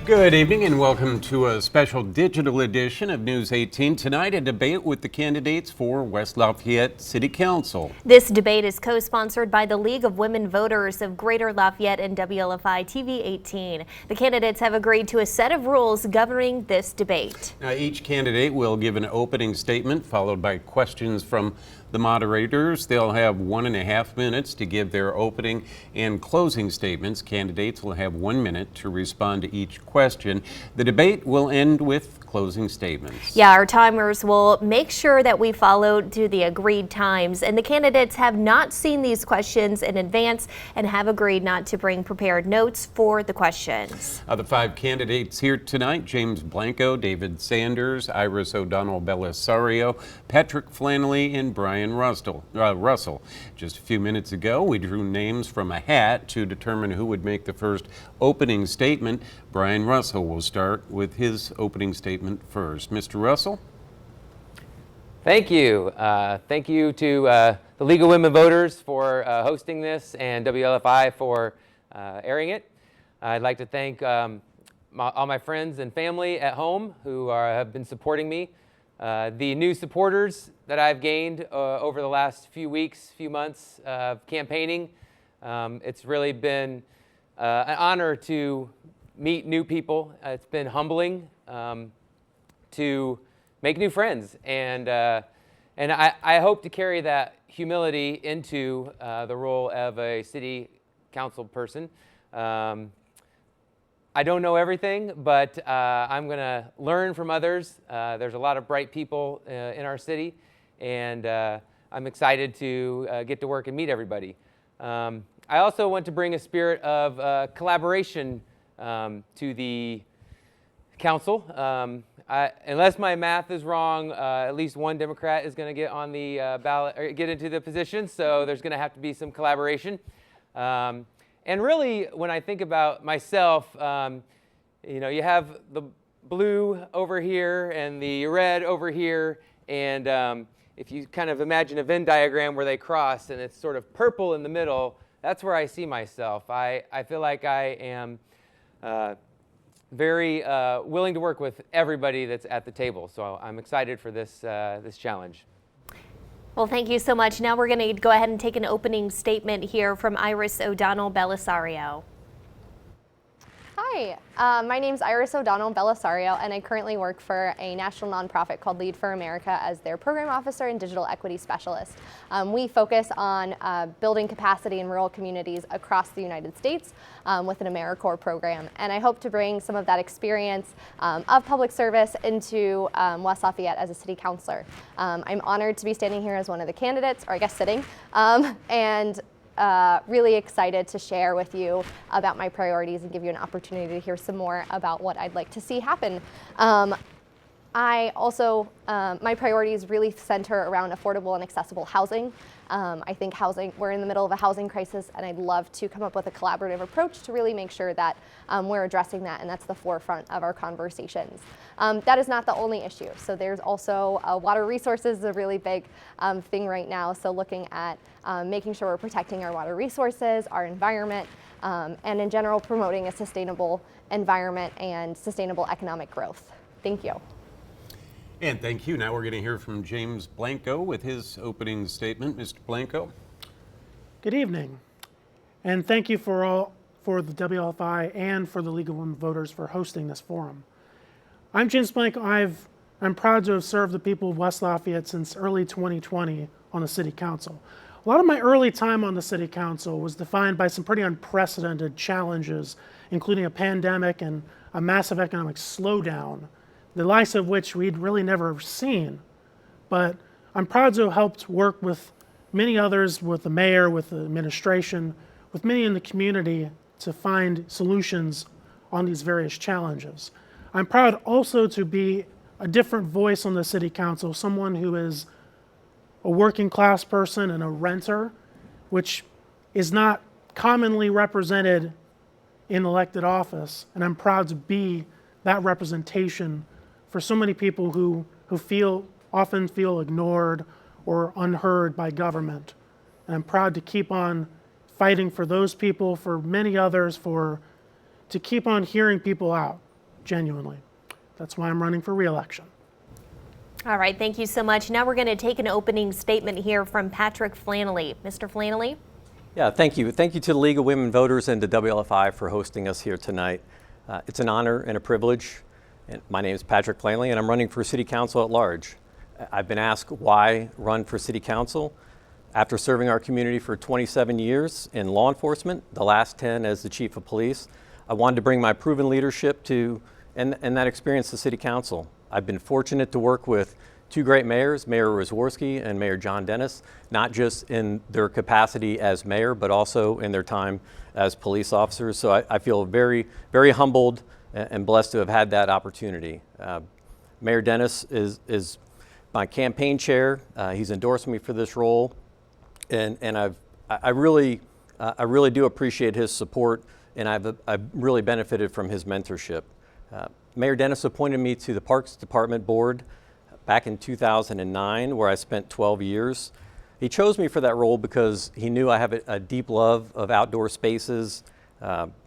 Good evening and welcome to a special digital edition of News 18. Tonight, a debate with the candidates for West Lafayette City Council. This debate is co-sponsored by the League of Women Voters of Greater Lafayette and WLFI TV 18. The candidates have agreed to a set of rules governing this debate. Now, each candidate will give an opening statement followed by questions from the moderators. They'll have 1.5 minutes to give their opening and closing statements. Candidates will have 1 minute to respond to each question. The debate will end with closing statements. Yeah, our timers will make sure that we follow to the agreed times, and the candidates have not seen these questions in advance and have agreed not to bring prepared notes for the questions. The 5 candidates here tonight: James Blanco, David Sanders, Iris O'Donnell Belisario, Patrick Flannelly, and Brian Russell. Just a few minutes ago, we drew names from a hat to determine who would make the first opening statement. Brian Russell will start with his opening statement first. Mr. Russell? Thank you. Thank you to the League of Women Voters for hosting this and WLFI for airing it. I'd like to thank all my friends and family at home who have been supporting me. The new supporters that I've gained over the last few weeks, few months of campaigning. It's really been an honor to meet new people. It's been humbling to make new friends, and I hope to carry that humility into the role of a city council person. I don't know everything, but I'm going to learn from others. There's a lot of bright people in our city, and I'm excited to get to work and meet everybody. I also want to bring a spirit of collaboration to the council. Unless my math is wrong, at least one Democrat is going to get on the ballot or get into the position, so there's going to have to be some collaboration. And really, when I think about myself, you have the blue over here and the red over here, and if you kind of imagine a Venn diagram where they cross and it's sort of purple in the middle, that's where I see myself. I feel like I am very willing to work with everybody that's at the table, so I'm excited for this challenge. Well, thank you so much. Now we're going to go ahead and take an opening statement here from Iris O'Donnell Belisario. Hi, my name is Iris O'Donnell Belisario, and I currently work for a national nonprofit called Lead for America as their program officer and digital equity specialist. We focus on building capacity in rural communities across the United States with an AmeriCorps program, and I hope to bring some of that experience of public service into West Lafayette as a city councilor. I'm honored to be standing here as one of the candidates, or I guess sitting, and really excited to share with you about my priorities and give you an opportunity to hear some more about what I'd like to see happen. I also, my priorities really center around affordable and accessible housing. I think we're in the middle of a housing crisis, and I'd love to come up with a collaborative approach to really make sure that we're addressing that, and that's the forefront of our conversations. That is not the only issue. So there's also water resources is a really big thing right now. So looking at making sure we're protecting our water resources, our environment, and in general promoting a sustainable environment and sustainable economic growth. Thank you. And thank you. Now we're going to hear from James Blanco with his opening statement. Mr. Blanco. Good evening, and thank you for the WLFI and for the League of Women Voters for hosting this forum. I'm James Blanco. I'm proud to have served the people of West Lafayette since early 2020 on the City Council. A lot of my early time on the City Council was defined by some pretty unprecedented challenges, including a pandemic and a massive economic slowdown, the likes of which we'd really never seen. But I'm proud to have helped work with many others, with the mayor, with the administration, with many in the community to find solutions on these various challenges. I'm proud also to be a different voice on the City Council, someone who is a working class person and a renter, which is not commonly represented in elected office. And I'm proud to be that representation for so many people who often feel ignored or unheard by government. And I'm proud to keep on fighting for those people, for many others, to keep on hearing people out. genuinely. That's why I'm running for re-election. All right, thank you so much. Now we're going to take an opening statement here from Patrick Flannelly. Mr. Flannelly? Yeah, thank you. Thank you to the League of Women Voters and to WLFI for hosting us here tonight. It's an honor and a privilege. And my name is Patrick Flannelly, and I'm running for City Council at large. I've been asked why run for City Council. After serving our community for 27 years in law enforcement, the last 10 as the Chief of Police, I wanted to bring my proven leadership and that experience to City Council. I've been fortunate to work with two great mayors, Mayor Rosworski and Mayor John Dennis, not just in their capacity as mayor, but also in their time as police officers. So I feel very, very humbled and blessed to have had that opportunity. Mayor Dennis is my campaign chair. He's endorsed me for this role, and I really do appreciate his support, and I've really benefited from his mentorship. Mayor Dennis appointed me to the Parks Department Board back in 2009, where I spent 12 years. He chose me for that role because he knew I have a deep love of outdoor spaces,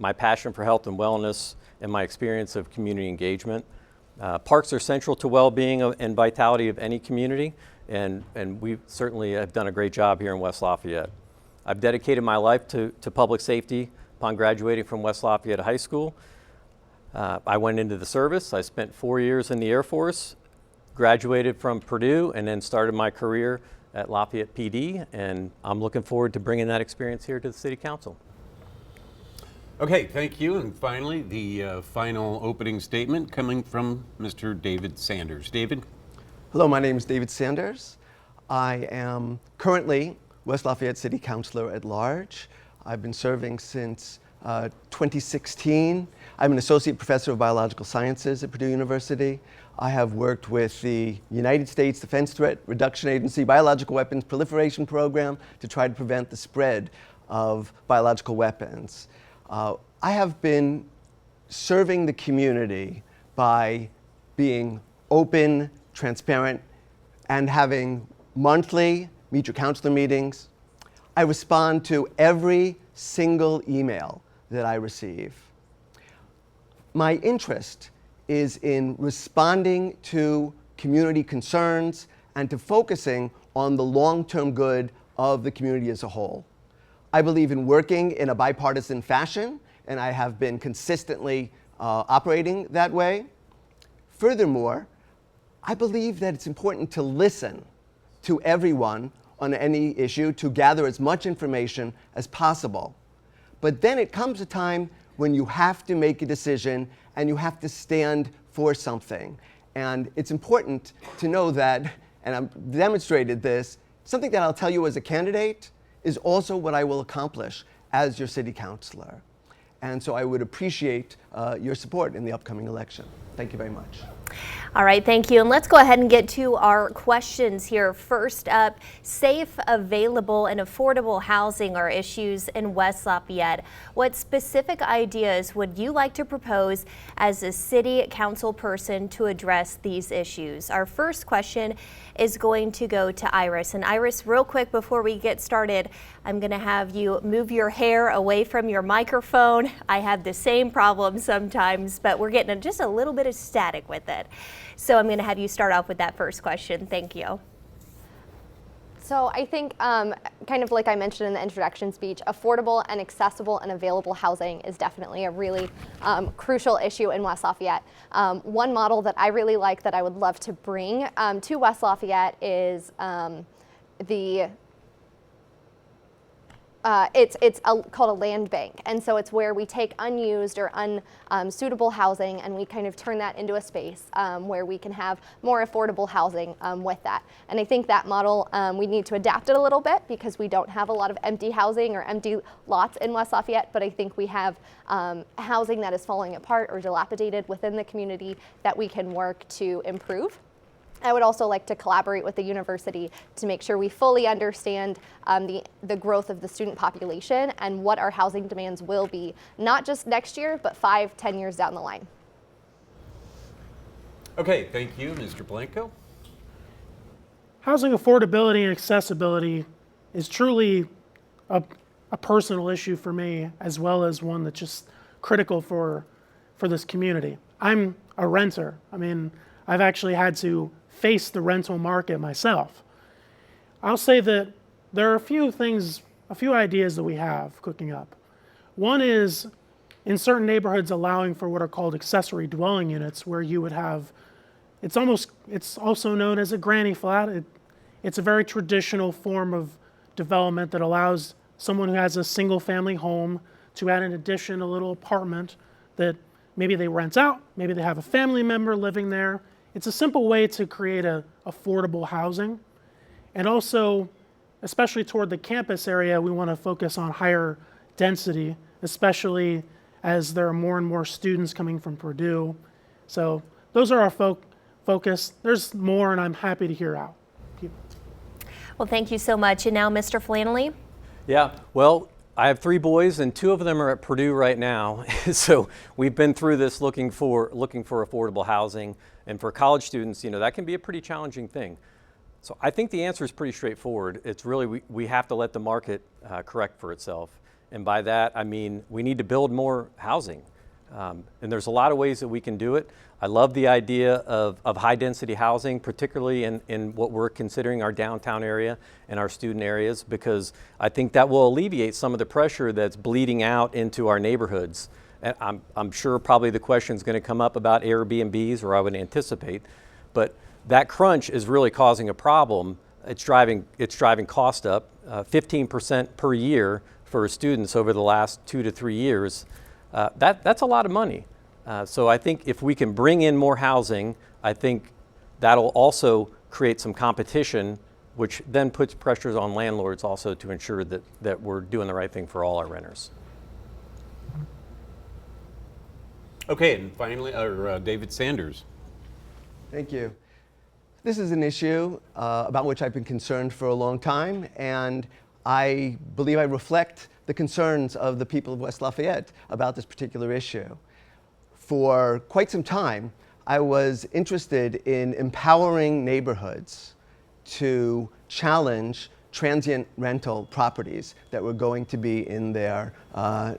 my passion for health and wellness, and my experience of community engagement. Parks are central to well-being and vitality of any community, and we certainly have done a great job here in West Lafayette. I've dedicated my life to public safety upon graduating from West Lafayette High School. I went into the service. I spent 4 years in the Air Force, graduated from Purdue, and then started my career at Lafayette PD, and I'm looking forward to bringing that experience here to the City Council. Okay, thank you. And finally, the final opening statement coming from Mr. David Sanders. David? Hello, my name is David Sanders. I am currently West Lafayette City Councilor at large. I've been serving since 2016. I'm an associate professor of biological sciences at Purdue University. I have worked with the United States Defense Threat Reduction Agency Biological Weapons Proliferation Program to try to prevent the spread of biological weapons. I have been serving the community by being open, transparent, and having monthly Meet Your Counselor meetings. I respond to every single email that I receive. My interest is in responding to community concerns and to focusing on the long-term good of the community as a whole. I believe in working in a bipartisan fashion, and I have been consistently operating that way. Furthermore, I believe that it's important to listen to everyone on any issue, to gather as much information as possible. But then it comes a time when you have to make a decision and you have to stand for something. And it's important to know that, and I've demonstrated this, something that I'll tell you as a candidate is also what I will accomplish as your city councilor. And so I would appreciate your support in the upcoming election. Thank you very much. All right, thank you. And let's go ahead and get to our questions here. First up, safe, available, and affordable housing are issues in West Lafayette. What specific ideas would you like to propose as a city council person to address these issues? Our first question is going to go to Iris. And Iris, real quick before we get started, I'm going to have you move your hair away from your microphone. I have the same problem sometimes, but we're getting just a little bit of static with it. So I'm going to have you start off with that first question. Thank you. So I think, kind of like I mentioned in the introduction speech, affordable and accessible and available housing is definitely a really crucial issue in West Lafayette. One model that I really like that I would love to bring to West Lafayette is called a land bank, and so it's where we take unused or unsuitable housing and we kind of turn that into a space where we can have more affordable housing with that. And I think that model, we need to adapt it a little bit because we don't have a lot of empty housing or empty lots in West Lafayette, but I think we have housing that is falling apart or dilapidated within the community that we can work to improve. I would also like to collaborate with the university to make sure we fully understand the growth of the student population and what our housing demands will be, not just next year, but 5-10 years down the line. Okay, thank you. Mr. Blanco? Housing affordability and accessibility is truly a personal issue for me, as well as one that's just critical for this community. I'm a renter. I mean, I've actually had to face the rental market myself. I'll say that there are a few ideas that we have cooking up. One is in certain neighborhoods allowing for what are called accessory dwelling units, where you would have, it's also known as a granny flat. It's a very traditional form of development that allows someone who has a single family home to add an addition, a little apartment that maybe they rent out, maybe they have a family member living there. It's a simple way to create affordable housing. And also, especially toward the campus area, we want to focus on higher density, especially as there are more and more students coming from Purdue. So those are our focus. There's more, and I'm happy to hear out. Well, thank you so much. And now, Mr. Flannelly. Yeah, well, I have 3 boys, and 2 of them are at Purdue right now. So we've been through this looking for affordable housing, and for college students, that can be a pretty challenging thing. So I think the answer is pretty straightforward. It's really we have to let the market correct for itself, and by that I mean we need to build more housing, and there's a lot of ways that we can do it. I love the idea of high density housing, particularly in what we're considering our downtown area and our student areas, because I think that will alleviate some of the pressure that's bleeding out into our neighborhoods. And I'm sure probably the question is going to come up about Airbnbs, or I would anticipate, but that crunch is really causing a problem. It's driving cost up 15% per year for students over the last 2 to 3 years. That's a lot of money. So I think if we can bring in more housing, I think that'll also create some competition, which then puts pressures on landlords also to ensure that we're doing the right thing for all our renters. Okay, and finally, David Sanders. Thank you. This is an issue about which I've been concerned for a long time, and I believe I reflect the concerns of the people of West Lafayette about this particular issue. For quite some time, I was interested in empowering neighborhoods to challenge transient rental properties that were going to be in their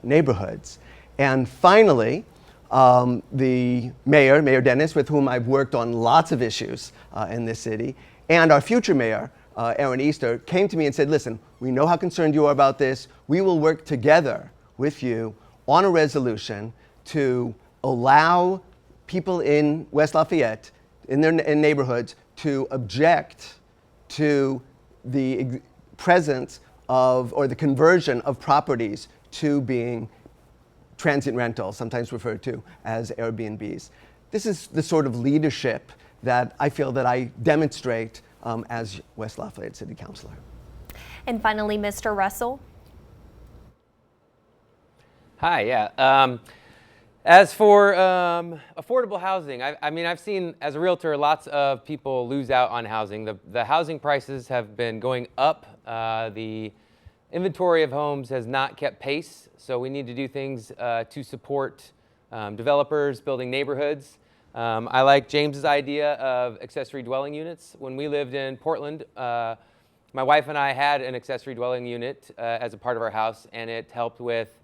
neighborhoods. And finally, the Mayor Dennis, with whom I've worked on lots of issues in this city, and our future mayor, Aaron Easter, came to me and said, listen, we know how concerned you are about this. We will work together with you on a resolution to allow people in West Lafayette, in neighborhoods, to object to the presence of, or the conversion of properties to being transient rentals, sometimes referred to as Airbnbs. This is the sort of leadership that I feel that I demonstrate as West Lafayette City Councilor. And finally, Mr. Russell. Hi, yeah. As for affordable housing, I mean, I've seen as a realtor lots of people lose out on housing. The housing prices have been going up. The inventory of homes has not kept pace, so we need to do things to support developers building neighborhoods. I like James's idea of accessory dwelling units. When we lived in Portland, my wife and I had an accessory dwelling unit as a part of our house, and it helped with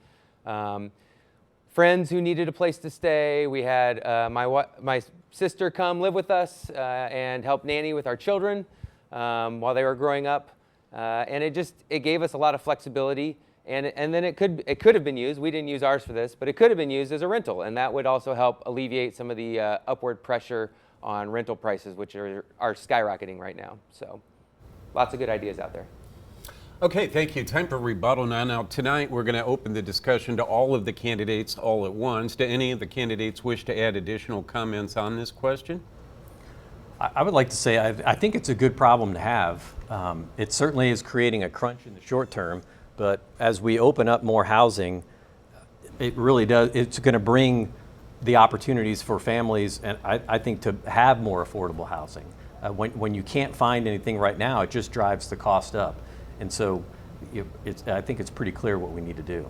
friends who needed a place to stay. We had my sister come live with us and help nanny with our children while they were growing up. And it gave us a lot of flexibility, and then it could have been used. We didn't use ours for this, but it could have been used as a rental, and that would also help alleviate some of the upward pressure on rental prices, which are skyrocketing right now. So, lots of good ideas out there. Okay, thank you. Time for rebuttal now. Now, tonight we're going to open the discussion to all of the candidates all at once. Do any of the candidates wish to add additional comments on this question? I would like to say I think it's a good problem to have. It certainly is creating a crunch in the short term, but as we open up more housing, it really does. It's going to bring the opportunities for families, and I think to have more affordable housing. When you can't find anything right now, it just drives the cost up. And so I think it's pretty clear what we need to do.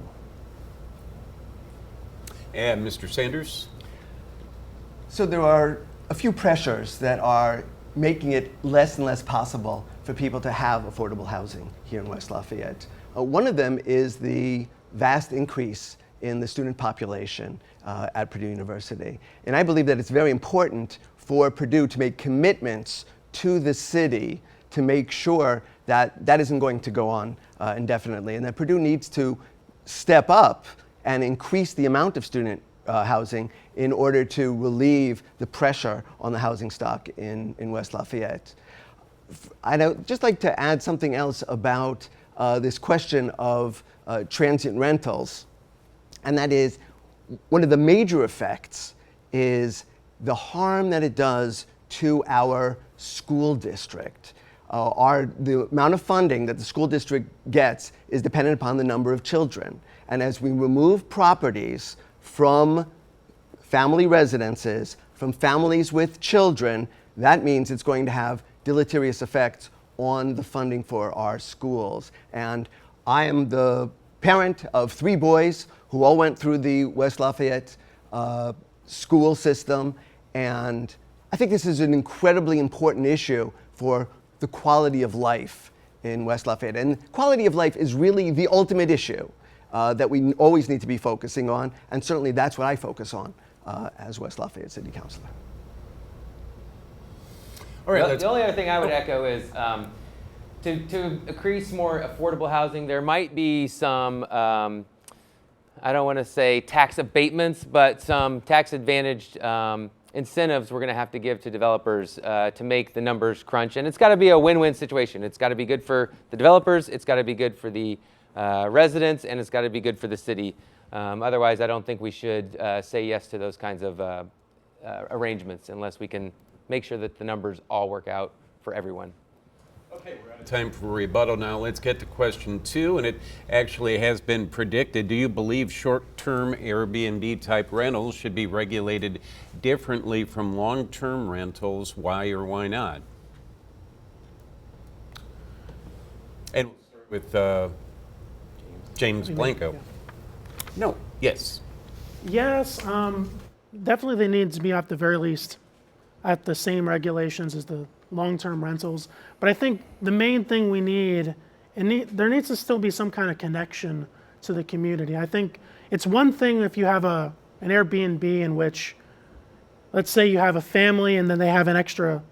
And Mr. Sanders? So there are a few pressures that are making it less and less possible for people to have affordable housing here in West Lafayette. One of them is the vast increase in the student population at Purdue University. And I believe that it's very important for Purdue to make commitments to the city to make sure that that isn't going to go on indefinitely, and that Purdue needs to step up and increase the amount of student housing in order to relieve the pressure on the housing stock in West Lafayette. I'd just like to add something else about this question of transient rentals, and that is one of the major effects is the harm that it does to our school district. The amount of funding that the school district gets is dependent upon the number of children. And as we remove properties from family residences, from families with children, that means it's going to have deleterious effects on the funding for our schools. And I am the parent of 3 boys who all went through the West Lafayette school system, and I think this is an incredibly important issue for the quality of life in West Lafayette. And quality of life is really the ultimate issue that we always need to be focusing on, and certainly that's what I focus on as West Lafayette City Councilor. All right, The only other thing I would echo is to increase more affordable housing, there might be some, I don't want to say tax abatements, but some tax advantaged incentives we're going to have to give to developers to make the numbers crunch. And it's got to be a win-win situation. It's got to be good for the developers, it's got to be good for the residents, and it's got to be good for the city. Otherwise, I don't think we should say yes to those kinds of arrangements unless we can make sure that the numbers all work out for everyone. Okay, we're out of time for rebuttal now. Let's get to question 2, and it actually has been predicted. Do you believe short-term Airbnb type rentals should be regulated differently from long-term rentals? Why or why not? And we'll start with James Blanco. No, yes. Yes, definitely they need to be at the very least at the same regulations as the long-term rentals. But I think the main thing we need, there needs to still be some kind of connection to the community. I think it's one thing if you have an Airbnb in which, let's say you have a family and then they have an extra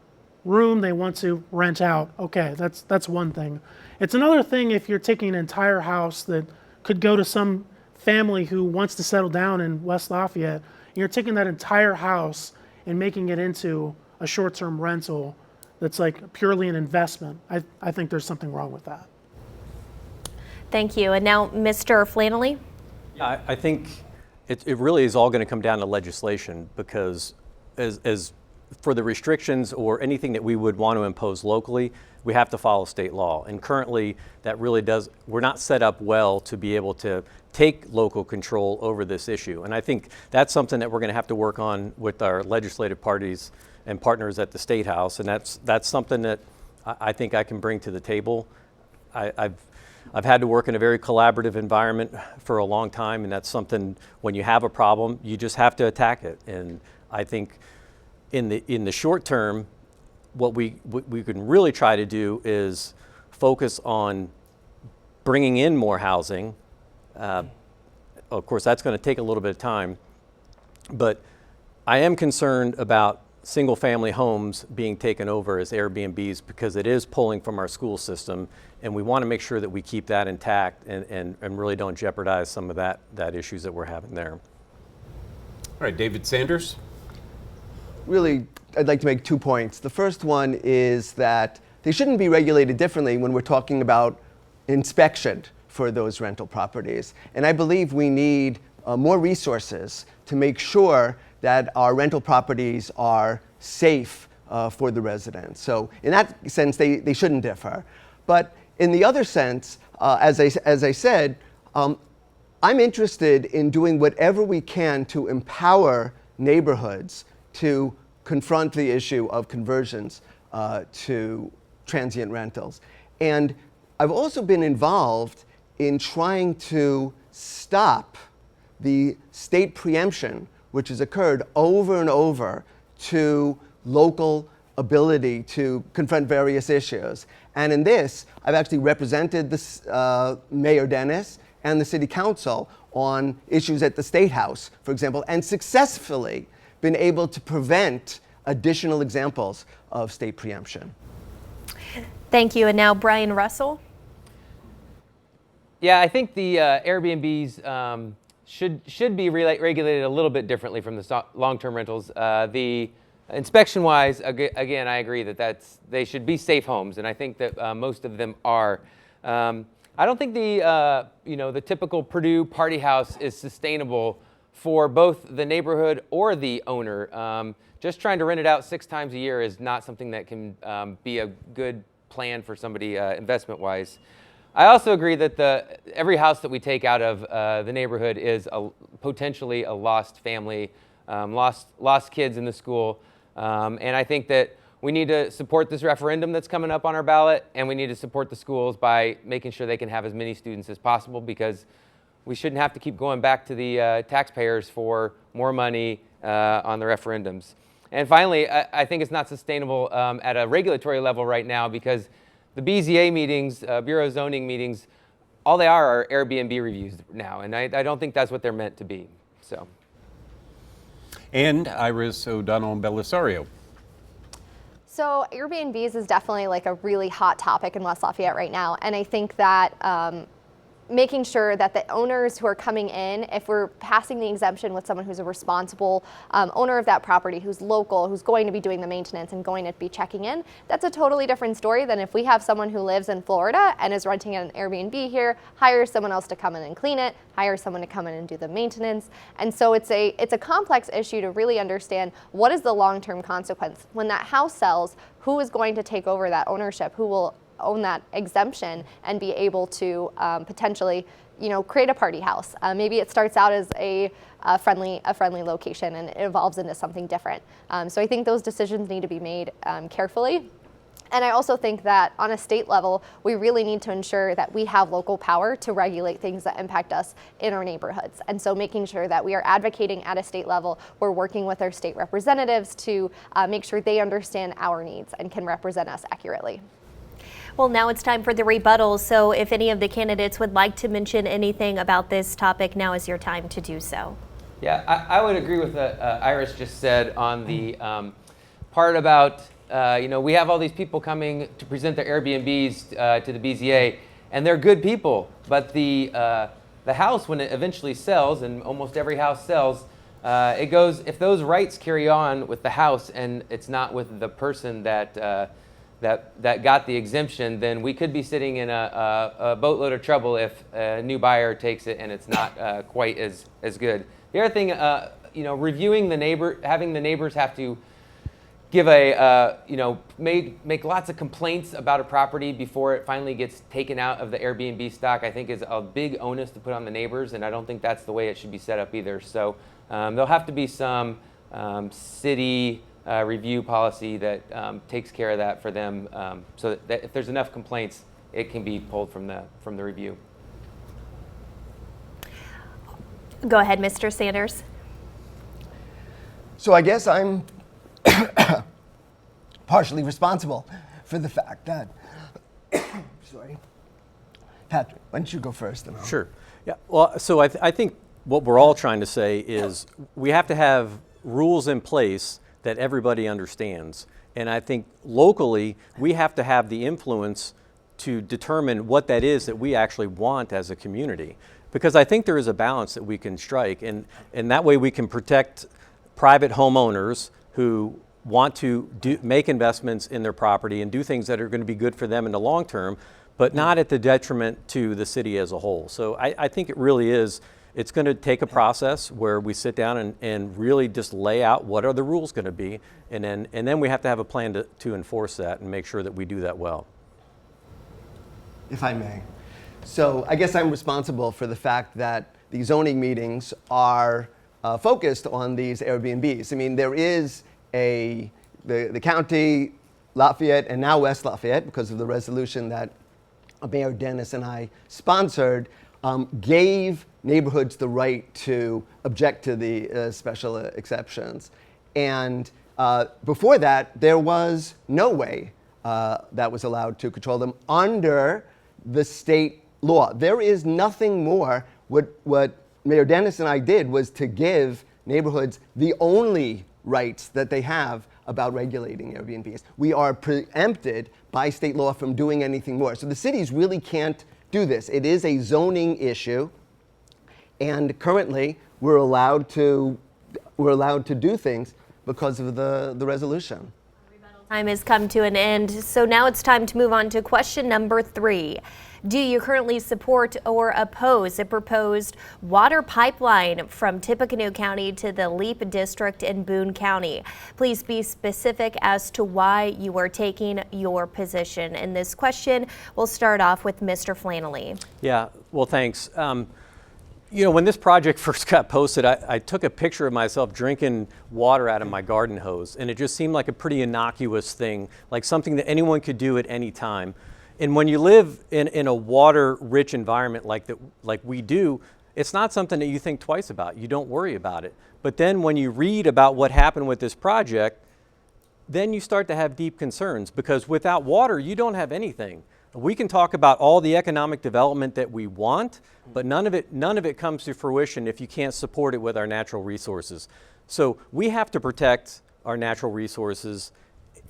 room they want to rent out. Okay, that's one thing. It's another thing if you're taking an entire house that could go to some family who wants to settle down in West Lafayette, and you're taking that entire house and making it into a short-term rental that's like purely an investment. I think there's something wrong with that. Thank you. And now, Mr. Flannelly? I think it really is all going to come down to legislation, because as for the restrictions or anything that we would want to impose locally, we have to follow state law. And currently, that really we're not set up well to be able to take local control over this issue. And I think that's something that we're going to have to work on with our legislative parties and partners at the State House. And that's something that I think I can bring to the table. I've had to work in a very collaborative environment for a long time, and that's something, when you have a problem, you just have to attack it. And I think in the short term, what we can really try to do is focus on bringing in more housing. Of course, that's going to take a little bit of time, but I am concerned about single-family homes being taken over as Airbnbs, because it is pulling from our school system, and we want to make sure that we keep that intact and really don't jeopardize some of that issues that we're having there. All right, David Sanders. Really, I'd like to make 2 points. The first one is that they shouldn't be regulated differently when we're talking about inspection for those rental properties. And I believe we need more resources to make sure that our rental properties are safe for the residents. So in that sense, they shouldn't differ. But in the other sense, as I said, I'm interested in doing whatever we can to empower neighborhoods to confront the issue of conversions to transient rentals. And I've also been involved in trying to stop the state preemption which has occurred over and over to local ability to confront various issues. And in this, I've actually represented this, Mayor Dennis and the City Council on issues at the State House, for example, and successfully been able to prevent additional examples of state preemption. Thank you. And now Brian Russell. Yeah, I think the Airbnbs should be regulated a little bit differently from the long-term rentals. The inspection-wise, again, I agree that they should be safe homes, and I think that most of them are. I don't think the typical Purdue party house is sustainable for both the neighborhood or the owner. Just trying to rent it out 6 times a year is not something that can be a good plan for somebody investment-wise. I also agree that every house that we take out of the neighborhood is potentially a lost family, lost kids in the school, and I think that we need to support this referendum that's coming up on our ballot, and we need to support the schools by making sure they can have as many students as possible, because we shouldn't have to keep going back to the taxpayers for more money on the referendums. And finally, I think it's not sustainable at a regulatory level right now, because the BZA meetings, Bureau of Zoning meetings, all they are Airbnb reviews now, and I don't think that's what they're meant to be. So. And Iris O'Donnell Belisario. So Airbnbs is definitely like a really hot topic in West Lafayette right now, and I think that making sure that the owners who are coming in, if we're passing the exemption with someone who's a responsible owner of that property, who's local, who's going to be doing the maintenance and going to be checking in, that's a totally different story than if we have someone who lives in Florida and is renting an Airbnb here, hires someone else to come in and clean it, hires someone to come in and do the maintenance. And so it's a complex issue to really understand what is the long-term consequence. When that house sells, who is going to take over that ownership? Who will own that exemption and be able to potentially, create a party house? Maybe it starts out as a friendly location and it evolves into something different. So I think those decisions need to be made carefully. And I also think that on a state level, we really need to ensure that we have local power to regulate things that impact us in our neighborhoods. And so making sure that we are advocating at a state level, we're working with our state representatives to make sure they understand our needs and can represent us accurately. Well, now it's time for the rebuttal. So if any of the candidates would like to mention anything about this topic, now is your time to do so. Yeah, I would agree with what Iris just said on the part about, we have all these people coming to present their Airbnbs to the BZA, and they're good people, but the house, when it eventually sells, and almost every house sells, it goes, if those rights carry on with the house and it's not with the person that got the exemption, then we could be sitting in a boatload of trouble if a new buyer takes it and it's not quite as good. The other thing, reviewing having the neighbors have to give make lots of complaints about a property before it finally gets taken out of the Airbnb stock, I think is a big onus to put on the neighbors, and I don't think that's the way it should be set up either. So there'll have to be some city review policy that takes care of that for them, so that if there's enough complaints, it can be pulled from the review. Go ahead, Mr. Sanders. So I guess I'm partially responsible for the fact that, sorry, Patrick, why don't you go first? And Sure. Yeah. Well, so I think what we're all trying to say is we have to have rules in place that everybody understands. And I think locally, we have to have the influence to determine what that is that we actually want as a community. Because I think there is a balance that we can strike, and that way we can protect private homeowners who want to make investments in their property and do things that are going to be good for them in the long term, but not at the detriment to the city as a whole. So I think it really is, it's going to take a process where we sit down and really just lay out what are the rules going to be, and then we have to have a plan to enforce that and make sure that we do that well. If I may. So I guess I'm responsible for the fact that the zoning meetings are focused on these Airbnbs. I mean, there is the county, Lafayette, and now West Lafayette, because of the resolution that Mayor Dennis and I sponsored, gave neighborhoods the right to object to the special exceptions. And before that, there was no way that was allowed to control them under the state law. There is nothing more. What Mayor Dennis and I did was to give neighborhoods the only rights that they have about regulating Airbnbs. We are preempted by state law from doing anything more. So the cities really can't do this. It is a zoning issue, and currently we're allowed to do things because of the resolution. Time has come to an end, so now it's time to move on to question number 3. Do you currently support or oppose a proposed water pipeline from Tippecanoe County to the LEAP District in Boone County? Please be specific as to why you are taking your position. In this question, we'll start off with Mr. Flannelly. Yeah, well, thanks. You know, when this project first got posted, I took a picture of myself drinking water out of my garden hose, and it just seemed like a pretty innocuous thing, like something that anyone could do at any time. And when you live in a water-rich environment like we do, it's not something that you think twice about. You don't worry about it. But then when you read about what happened with this project, then you start to have deep concerns, because without water, you don't have anything. We can talk about all the economic development that we want, but none of it comes to fruition if you can't support it with our natural resources. So we have to protect our natural resources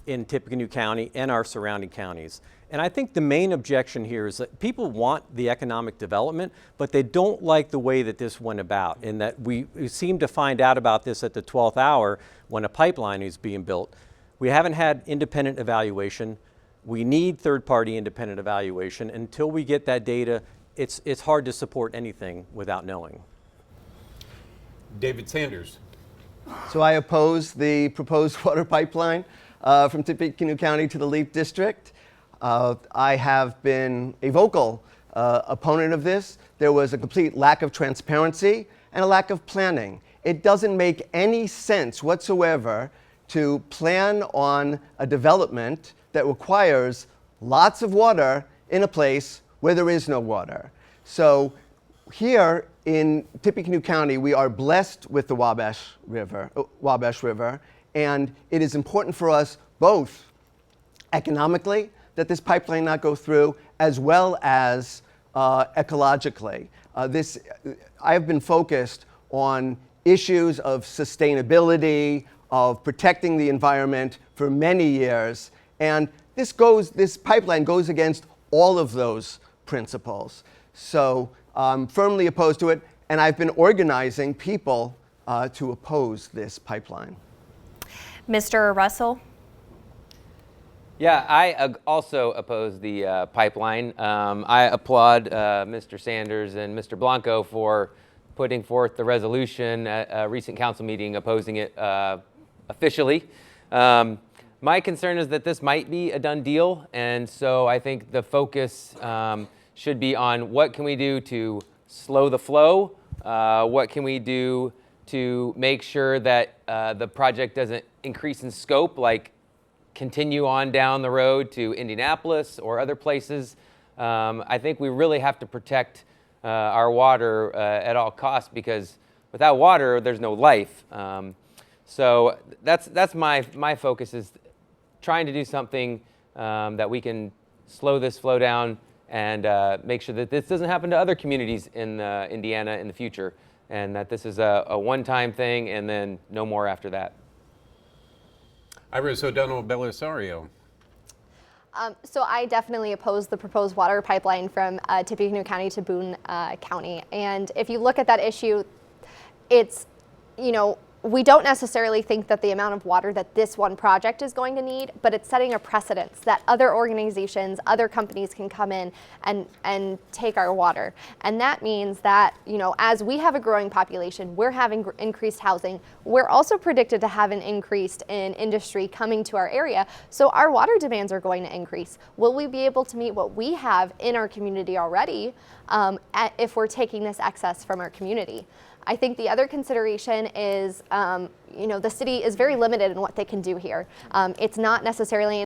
in Tippecanoe County and our surrounding counties. And I think the main objection here is that people want the economic development, but they don't like the way that this went about, and that we seem to find out about this at the 12th hour when a pipeline is being built. We haven't had independent evaluation. We need third-party independent evaluation. Until we get that data, it's hard to support anything without knowing. David Sanders. So I oppose the proposed water pipeline from Tippecanoe County to the LEAP District. I have been a vocal opponent of this. There was a complete lack of transparency and a lack of planning. It doesn't make any sense whatsoever to plan on a development that requires lots of water in a place where there is no water. So here in Tippecanoe County, we are blessed with the Wabash River, and it is important for us both economically that this pipeline not go through, as well as ecologically. I have been focused on issues of sustainability, of protecting the environment for many years, and this pipeline goes against all of those principles. So I'm firmly opposed to it, and I've been organizing people to oppose this pipeline. Mr. Russell? Yeah, I also oppose the pipeline. I applaud Mr. Sanders and Mr. Blanco for putting forth the resolution at a recent council meeting opposing it officially. My concern is that this might be a done deal, and so I think the focus should be on what can we do to slow the flow, what can we do to make sure that the project doesn't increase in scope, like continue on down the road to Indianapolis or other places. I think we really have to protect our water at all costs, because without water, there's no life. So that's my focus, is trying to do something that we can slow this flow down and make sure that this doesn't happen to other communities in Indiana in the future, and that this is a one-time thing and then no more after that. Iris O'Donnell-Belisario. So I definitely oppose the proposed water pipeline from Tippecanoe County to Boone County. And if you look at that issue, it's, we don't necessarily think that the amount of water that this one project is going to need, but it's setting a precedence that other organizations, other companies can come in and take our water. And that means that, as we have a growing population, we're having increased housing. We're also predicted to have an increase in industry coming to our area. So our water demands are going to increase. Will we be able to meet what we have in our community already if we're taking this excess from our community? I think the other consideration is, the city is very limited in what they can do here. It's not necessarily